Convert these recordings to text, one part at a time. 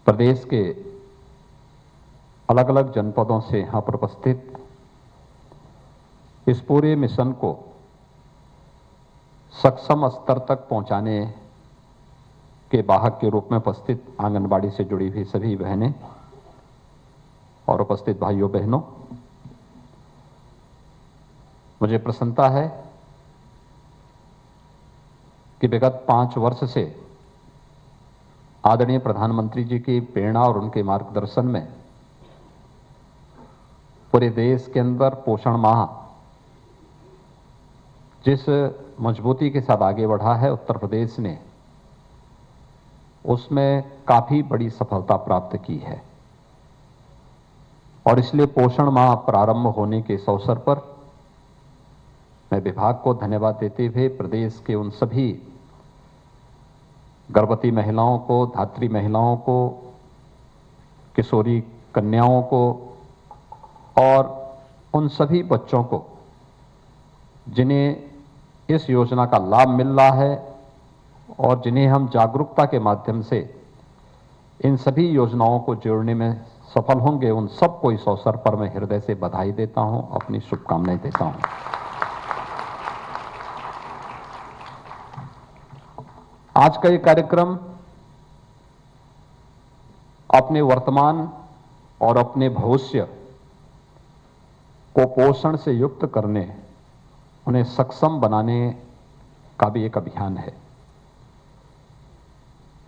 प्रदेश के अलग अलग जनपदों से यहां पर उपस्थित इस पूरे मिशन को सक्षम स्तर तक पहुंचाने के वाहक के रूप में उपस्थित आंगनबाड़ी से जुड़ी हुई सभी बहनें और उपस्थित भाइयों बहनों, मुझे प्रसन्नता है कि विगत 5 वर्ष से आदरणीय प्रधानमंत्री जी की प्रेरणा और उनके मार्गदर्शन में पूरे देश के अंदर पोषण माह जिस मजबूती के साथ आगे बढ़ा है, उत्तर प्रदेश ने उसमें काफी बड़ी सफलता प्राप्त की है। और इसलिए पोषण माह प्रारंभ होने के इस अवसर पर मैं विभाग को धन्यवाद देते हुए प्रदेश के उन सभी गर्भवती महिलाओं को, धात्री महिलाओं को, किशोरी कन्याओं को और उन सभी बच्चों को जिन्हें इस योजना का लाभ मिल रहा है और जिन्हें हम जागरूकता के माध्यम से इन सभी योजनाओं को जोड़ने में सफल होंगे, उन सबको इस अवसर पर मैं हृदय से बधाई देता हूं, अपनी शुभकामनाएं देता हूं। आज का ये कार्यक्रम अपने वर्तमान और अपने भविष्य को पोषण से युक्त करने, उन्हें सक्षम बनाने का भी एक अभियान है।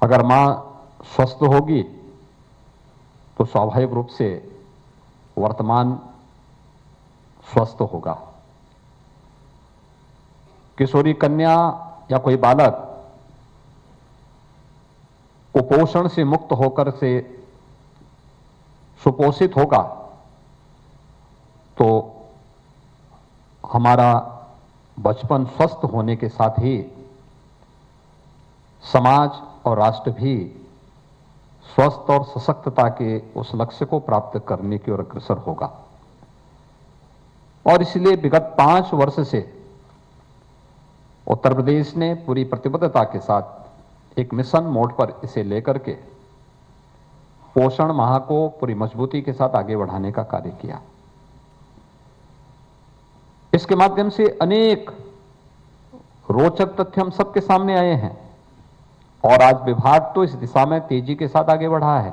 अगर मां स्वस्थ होगी तो स्वाभाविक रूप से वर्तमान स्वस्थ होगा। किशोरी कन्या या कोई बालक कुपोषण से मुक्त होकर से सुपोषित होगा तो हमारा बचपन स्वस्थ होने के साथ ही समाज और राष्ट्र भी स्वस्थ और सशक्तता के उस लक्ष्य को प्राप्त करने की ओर अग्रसर होगा। और इसलिए विगत 5 वर्ष से उत्तर प्रदेश ने पूरी प्रतिबद्धता के साथ एक मिशन मोड पर इसे लेकर के पोषण माह को पूरी मजबूती के साथ आगे बढ़ाने का कार्य किया। इसके माध्यम से अनेक रोचक तथ्य हम सबके सामने आए हैं और आज विभाग तो इस दिशा में तेजी के साथ आगे बढ़ा है।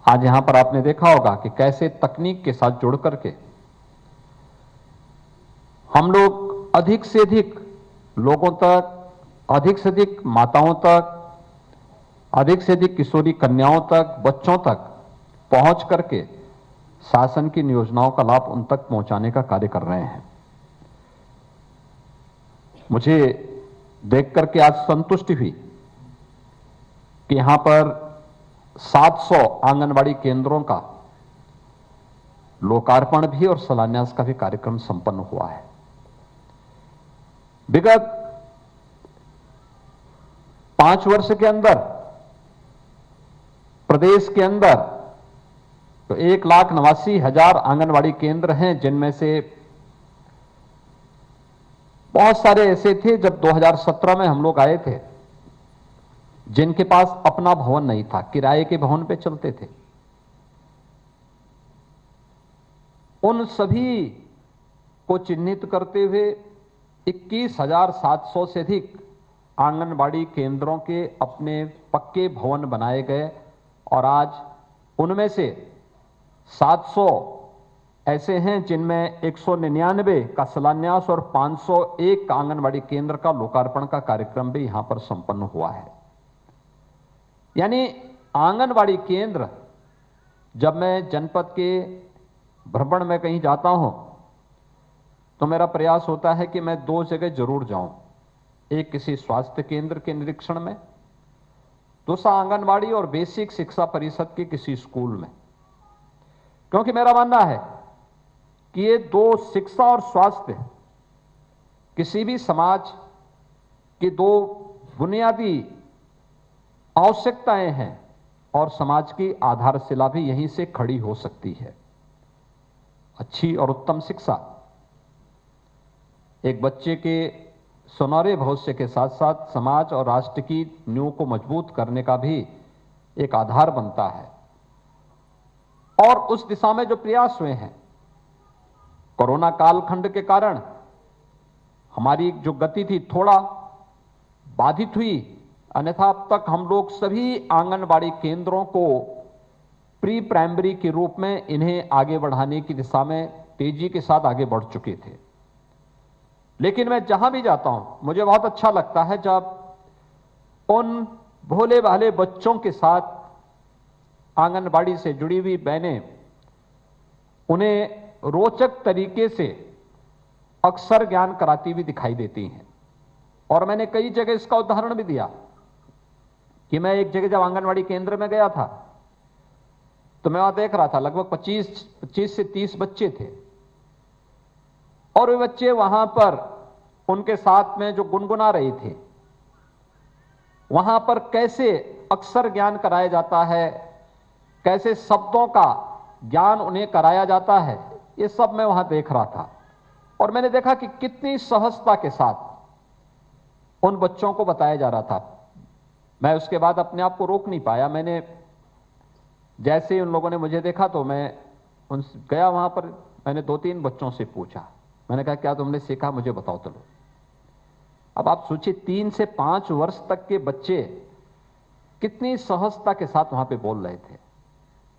आज यहां पर आपने देखा होगा कि कैसे तकनीक के साथ जुड़ करके हम लोग अधिक से अधिक लोगों तक, अधिक से अधिक माताओं तक, अधिक से अधिक किशोरी कन्याओं तक, बच्चों तक पहुंच करके शासन की योजनाओं का लाभ उन तक पहुंचाने का कार्य कर रहे हैं। मुझे देख करके आज संतुष्टि हुई कि यहां पर 700 आंगनबाड़ी केंद्रों का लोकार्पण भी और शिलान्यास का भी कार्यक्रम संपन्न हुआ है। विगत 5 वर्ष के अंदर प्रदेश के अंदर तो 1,89,000 आंगनबाड़ी केंद्र हैं, जिनमें से बहुत सारे ऐसे थे जब 2017 में हम लोग आए थे जिनके पास अपना भवन नहीं था, किराए के भवन पे चलते थे। उन सभी को चिन्हित करते हुए 21,700 से अधिक आंगनबाड़ी केंद्रों के अपने पक्के भवन बनाए गए और आज उनमें से 700 ऐसे हैं जिनमें 199 का शिलान्यास और 501 आंगनबाड़ी केंद्र का लोकार्पण का कार्यक्रम भी यहां पर संपन्न हुआ है। यानी आंगनबाड़ी केंद्र, जब मैं जनपद के भ्रमण में कहीं जाता हूं तो मेरा प्रयास होता है कि मैं 2 जगह जरूर जाऊं। एक किसी स्वास्थ्य केंद्र के निरीक्षण में, दूसरा आंगनबाड़ी और बेसिक शिक्षा परिषद के किसी स्कूल में, क्योंकि मेरा मानना है कि ये 2 शिक्षा और स्वास्थ्य किसी भी समाज की 2 बुनियादी आवश्यकताएं हैं और समाज की आधारशिला भी यहीं से खड़ी हो सकती है। अच्छी और उत्तम शिक्षा एक बच्चे के सुनहरे भविष्य के साथ साथ समाज और राष्ट्र की नींव को मजबूत करने का भी एक आधार बनता है। और उस दिशा में जो प्रयास हुए हैं, कोरोना कालखंड के कारण हमारी जो गति थी थोड़ा बाधित हुई, अन्यथा अब तक हम लोग सभी आंगनबाड़ी केंद्रों को प्री प्राइमरी के रूप में इन्हें आगे बढ़ाने की दिशा में तेजी के साथ आगे बढ़ चुके थे। लेकिन मैं जहां भी जाता हूं मुझे बहुत अच्छा लगता है जब उन भोले भाले बच्चों के साथ आंगनबाड़ी से जुड़ी हुई बहनें उन्हें रोचक तरीके से अक्षर ज्ञान कराती हुई दिखाई देती हैं। और मैंने कई जगह इसका उदाहरण भी दिया कि मैं एक जगह जब आंगनबाड़ी केंद्र में गया था तो मैं वहां देख रहा था लगभग 25 से 30 बच्चे थे, और वे बच्चे वहां पर उनके साथ में जो गुनगुना रहे थे, वहां पर कैसे अक्षर ज्ञान कराया जाता है, कैसे शब्दों का ज्ञान उन्हें कराया जाता है, ये सब मैं वहां देख रहा था। और मैंने देखा कि कितनी सहजता के साथ उन बच्चों को बताया जा रहा था। मैं उसके बाद अपने आप को रोक नहीं पाया। मैंने जैसे ही उन लोगों ने मुझे देखा तो मैं उन गया वहां पर, मैंने 2-3 बच्चों से पूछा, मैंने कहा क्या तुमने सीखा, मुझे बताओ तो लो। अब आप सोचिए 3 से 5 वर्ष तक के बच्चे कितनी सहजता के साथ वहां पे बोल रहे थे।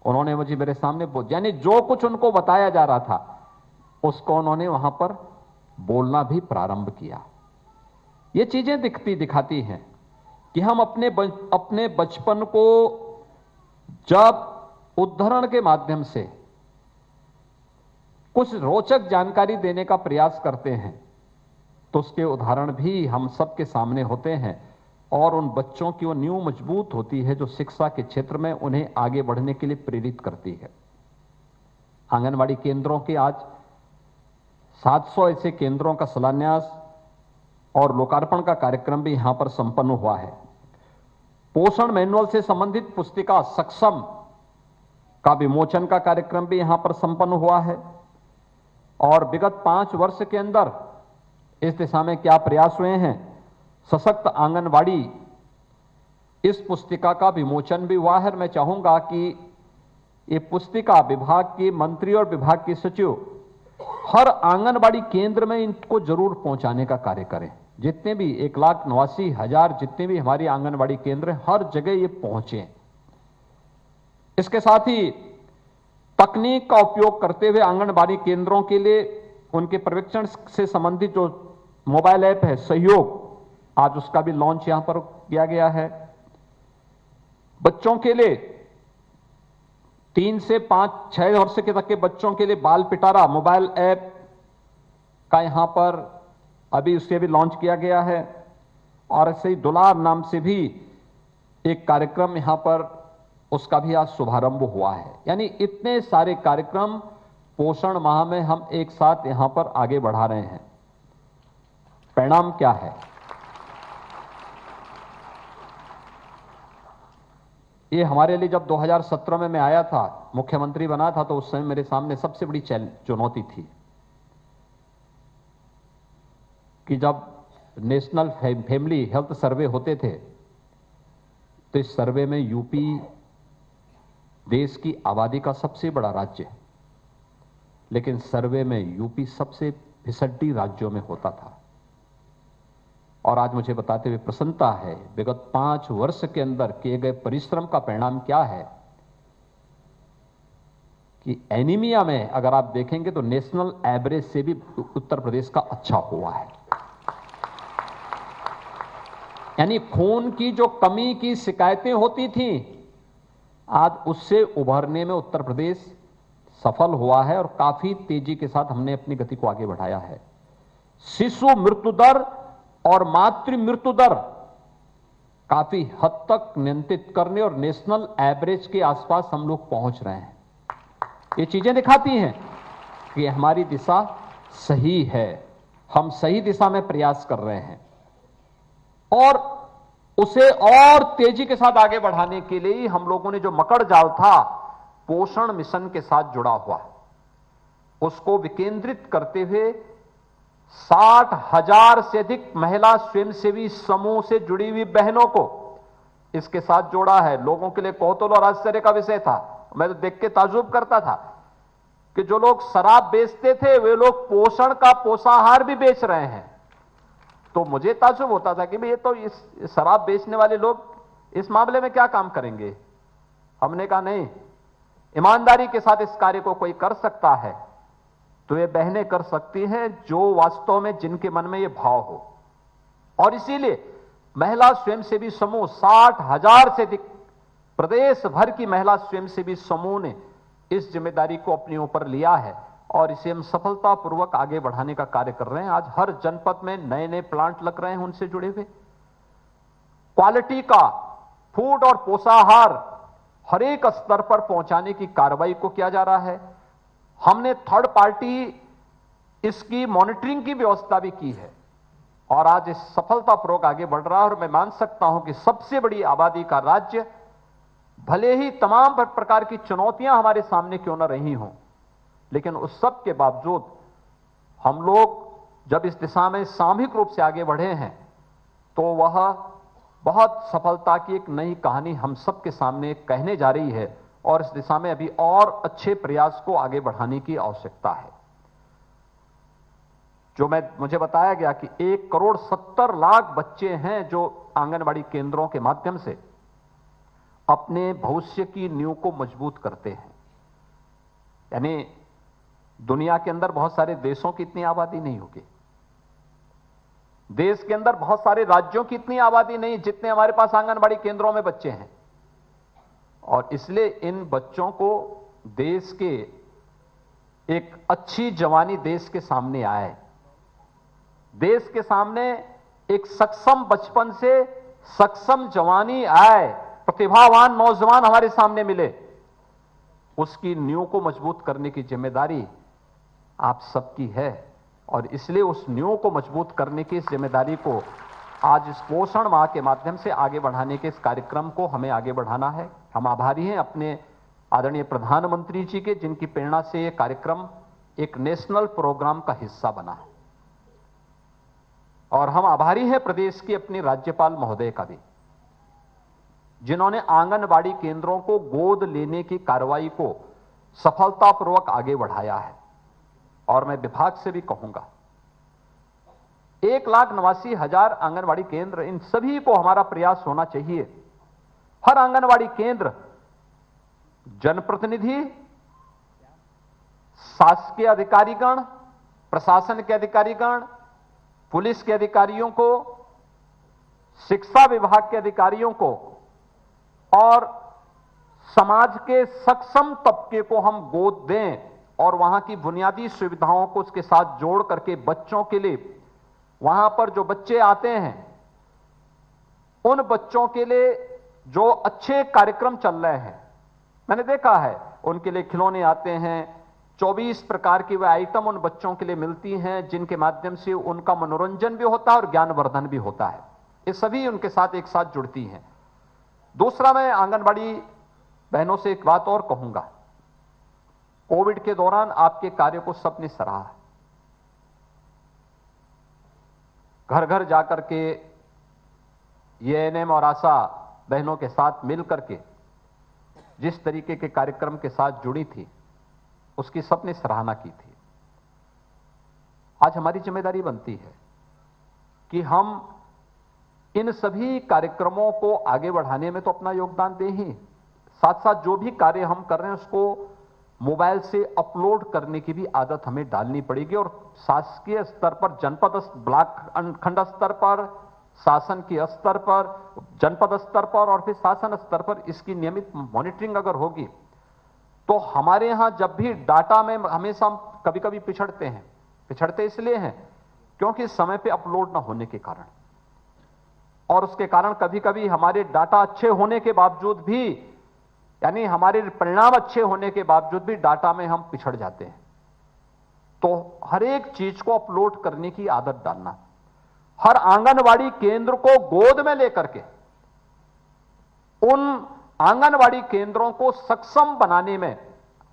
उन्होंने मुझे मेरे सामने यानी जो कुछ उनको बताया जा रहा था उसको उन्होंने वहां पर बोलना भी प्रारंभ किया। ये चीजें दिखाती हैं कि हम अपने बचपन को जब उद्धरण के माध्यम से कुछ रोचक जानकारी देने का प्रयास करते हैं तो उसके उदाहरण भी हम सबके सामने होते हैं, और उन बच्चों की वो नींव मजबूत होती है जो शिक्षा के क्षेत्र में उन्हें आगे बढ़ने के लिए प्रेरित करती है। आंगनबाड़ी केंद्रों के आज 700 ऐसे केंद्रों का शिलान्यास और लोकार्पण का कार्यक्रम भी यहां पर संपन्न हुआ है। पोषण मैनुअल से संबंधित पुस्तिका सक्षम का विमोचन का कार्यक्रम भी यहां पर संपन्न हुआ है। और विगत 5 वर्ष के अंदर इस दिशा में क्या प्रयास हुए हैं, सशक्त आंगनवाड़ी, इस पुस्तिका का विमोचन भी हुआ है। मैं चाहूंगा कि ये पुस्तिका विभाग के मंत्री और विभाग के सचिव हर आंगनबाड़ी केंद्र में इनको जरूर पहुंचाने का कार्य करें। जितने भी 1,89,000 जितने भी हमारी आंगनबाड़ी केंद्र हैं, हर जगह ये पहुंचे। इसके साथ ही तकनीक का उपयोग करते हुए आंगनबाड़ी केंद्रों के लिए उनके पर्यवेक्षण से संबंधित जो मोबाइल ऐप है सहयोग, आज उसका भी लॉन्च यहां पर किया गया है। बच्चों के लिए 3 से 5-6 वर्ष के तक के बच्चों के लिए बाल पिटारा मोबाइल ऐप का यहां पर अभी उसे भी लॉन्च किया गया है। और ऐसे ही दुलार नाम से भी एक कार्यक्रम यहां पर, उसका भी आज शुभारंभ हुआ है। यानी इतने सारे कार्यक्रम पोषण माह में हम एक साथ यहां पर आगे बढ़ा रहे हैं। परिणाम क्या है? ये हमारे लिए जब 2017 में मैं आया था, मुख्यमंत्री बना था, तो उस समय मेरे सामने सबसे बड़ी चुनौती थी कि जब नेशनल फैमिली हेल्थ सर्वे होते थे तो इस सर्वे में यूपी देश की आबादी का सबसे बड़ा राज्य है, लेकिन सर्वे में यूपी सबसे फिसड्डी राज्यों में होता था। और आज मुझे बताते हुए प्रसन्नता है, विगत 5 वर्ष के अंदर किए गए परिश्रम का परिणाम क्या है कि एनीमिया में अगर आप देखेंगे तो नेशनल एवरेज से भी उत्तर प्रदेश का अच्छा हुआ है। यानी खून की जो कमी की शिकायतें होती थीं, आज उससे उभरने में उत्तर प्रदेश सफल हुआ है और काफी तेजी के साथ हमने अपनी गति को आगे बढ़ाया है। शिशु मृत्यु दर और मातृ मृत्यु दर काफी हद तक नियंत्रित करने और नेशनल एवरेज के आसपास हम लोग पहुंच रहे हैं। ये चीजें दिखाती हैं कि हमारी दिशा सही है, हम सही दिशा में प्रयास कर रहे हैं। और उसे और तेजी के साथ आगे बढ़ाने के लिए हम लोगों ने जो मकड़ जाल था पोषण मिशन के साथ जुड़ा हुआ, उसको विकेंद्रित करते हुए 60,000 से अधिक महिला स्वयंसेवी समूह से जुड़ी हुई बहनों को इसके साथ जोड़ा है। लोगों के लिए कौतूहल और आश्चर्य का विषय था। मैं तो देख के ताज्जुब करता था कि जो लोग शराब बेचते थे वे लोग पोषण का पोषाहार भी बेच रहे हैं। तो मुझे ताज्जुब होता था कि भाई ये तो इस शराब बेचने वाले लोग इस मामले में क्या काम करेंगे। हमने कहा नहीं, ईमानदारी के साथ इस कार्य को कोई कर सकता है तो ये बहनें कर सकती हैं जो वास्तव में जिनके मन में ये भाव हो। और इसीलिए महिला स्वयंसेवी समूह 60,000 से अधिक प्रदेश भर की महिला स्वयंसेवी समूह ने इस जिम्मेदारी को अपने ऊपर लिया है और इसे हम सफलतापूर्वक आगे बढ़ाने का कार्य कर रहे हैं। आज हर जनपद में नए नए प्लांट लग रहे हैं उनसे जुड़े हुए। क्वालिटी का फूड और पोषाहार हर एक स्तर पर पहुंचाने की कार्रवाई को किया जा रहा है। हमने थर्ड पार्टी इसकी मॉनिटरिंग की व्यवस्था भी की है और आज इस सफलतापूर्वक आगे बढ़ रहा है। और मैं मान सकता हूं कि सबसे बड़ी आबादी का राज्य, भले ही तमाम प्रकार की चुनौतियां हमारे सामने क्यों न रही हों, लेकिन उस सब के बावजूद हम लोग जब इस दिशा में सामूहिक रूप से आगे बढ़े हैं तो वह बहुत सफलता की एक नई कहानी हम सबके सामने कहने जा रही है और इस दिशा में अभी और अच्छे प्रयास को आगे बढ़ाने की आवश्यकता है। जो मुझे बताया गया कि 1,70,00,000 बच्चे हैं जो आंगनबाड़ी केंद्रों के माध्यम से अपने भविष्य की नींव को मजबूत करते हैं। यानी दुनिया के अंदर बहुत सारे देशों की इतनी आबादी नहीं होगी, देश के अंदर बहुत सारे राज्यों की इतनी आबादी नहीं जितने हमारे पास आंगनबाड़ी केंद्रों में बच्चे हैं। और इसलिए इन बच्चों को देश के एक अच्छी जवानी देश के सामने आए, देश के सामने एक सक्षम बचपन से सक्षम जवानी आए, प्रतिभावान नौजवान हमारे सामने मिले, उसकी नींव को मजबूत करने की जिम्मेदारी आप सबकी है। और इसलिए उस नींव को मजबूत करने की इस जिम्मेदारी को आज इस पोषण माह के माध्यम से आगे बढ़ाने के इस कार्यक्रम को हमें आगे बढ़ाना है। हम आभारी हैं अपने आदरणीय प्रधानमंत्री जी के, जिनकी प्रेरणा से यह कार्यक्रम एक नेशनल प्रोग्राम का हिस्सा बना है। और हम आभारी हैं प्रदेश के अपने राज्यपाल महोदय का भी, जिन्होंने आंगनबाड़ी केंद्रों को गोद लेने की कार्रवाई को सफलतापूर्वक आगे बढ़ाया है। और मैं विभाग से भी कहूंगा 1,89,000 आंगनबाड़ी केंद्र, इन सभी को हमारा प्रयास होना चाहिए। हर आंगनबाड़ी केंद्र जनप्रतिनिधि, शासकीय अधिकारीगण, प्रशासन के अधिकारीगण, पुलिस के अधिकारियों को, शिक्षा विभाग के अधिकारियों को और समाज के सक्षम तबके को हम गोद दें और वहां की बुनियादी सुविधाओं को उसके साथ जोड़ करके बच्चों के लिए, वहां पर जो बच्चे आते हैं उन बच्चों के लिए जो अच्छे कार्यक्रम चल रहे हैं, मैंने देखा है उनके लिए खिलौने आते हैं, 24 प्रकार की वे आइटम उन बच्चों के लिए मिलती हैं जिनके माध्यम से उनका मनोरंजन भी होता है और ज्ञानवर्धन भी होता है। ये सभी उनके साथ एक साथ जुड़ती हैं। दूसरा, मैं आंगनबाड़ी बहनों से एक बात और कहूंगा। कोविड के दौरान आपके कार्य को सबने सराहा। घर घर जाकर के एएनएम और आशा बहनों के साथ मिलकर के जिस तरीके के कार्यक्रम के साथ जुड़ी थी, उसकी सबने सराहना की थी। आज हमारी जिम्मेदारी बनती है कि हम इन सभी कार्यक्रमों को आगे बढ़ाने में तो अपना योगदान दें ही, साथ साथ जो भी कार्य हम कर रहे हैं उसको मोबाइल से अपलोड करने की भी आदत हमें डालनी पड़ेगी। और शासकीय स्तर पर, जनपद, ब्लॉक खंड स्तर पर, शासन के स्तर पर, जनपद स्तर पर और फिर शासन स्तर पर इसकी नियमित मॉनिटरिंग अगर होगी तो हमारे यहां जब भी डाटा में हमेशा हम कभी कभी पिछड़ते इसलिए हैं क्योंकि समय पे अपलोड ना होने के कारण, और उसके कारण कभी कभी हमारे डाटा अच्छे होने के बावजूद भी, यानी हमारे परिणाम अच्छे होने के बावजूद भी डाटा में हम पिछड़ जाते हैं। तो हर एक चीज को अपलोड करने की आदत डालना, हर आंगनवाड़ी केंद्र को गोद में लेकर के उन आंगनवाड़ी केंद्रों को सक्षम बनाने में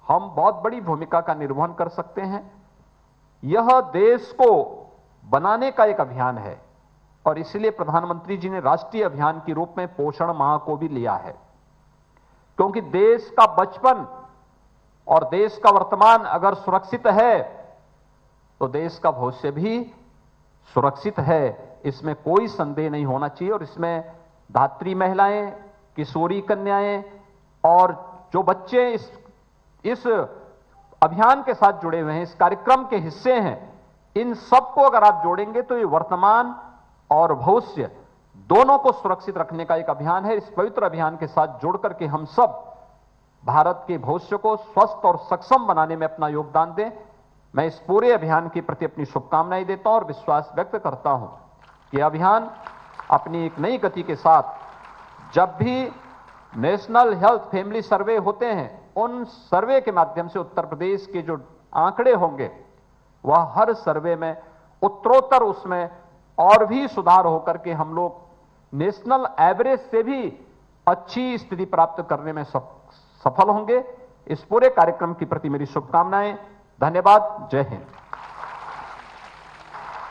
हम बहुत बड़ी भूमिका का निर्वहन कर सकते हैं। यह देश को बनाने का एक अभियान है और इसलिए प्रधानमंत्री जी ने राष्ट्रीय अभियान के रूप में पोषण माह को भी लिया है, क्योंकि देश का बचपन और देश का वर्तमान अगर सुरक्षित है तो देश का भविष्य भी सुरक्षित है, इसमें कोई संदेह नहीं होना चाहिए। और इसमें धात्री महिलाएं, किशोरी कन्याएं और जो बच्चे इस अभियान के साथ जुड़े हुए हैं, इस कार्यक्रम के हिस्से हैं, इन सबको अगर आप जोड़ेंगे तो ये वर्तमान और भविष्य दोनों को सुरक्षित रखने का एक अभियान है। इस पवित्र अभियान के साथ जुड़ करके हम सब भारत के भविष्य को स्वस्थ और सक्षम बनाने में अपना योगदान दें। मैं इस पूरे अभियान के प्रति अपनी शुभकामनाएं देता हूं और विश्वास व्यक्त करता हूं कि अभियान अपनी एक नई गति के साथ जब भी नेशनल हेल्थ फैमिली सर्वे होते हैं, उन सर्वे के माध्यम से उत्तर प्रदेश के जो आंकड़े होंगे वह हर सर्वे में उत्तरोत्तर उसमें और भी सुधार होकर के हम लोग नेशनल एवरेज से भी अच्छी स्थिति प्राप्त करने में सफल होंगे। इस पूरे कार्यक्रम के प्रति मेरी शुभकामनाएं। धन्यवाद। जय हिंद।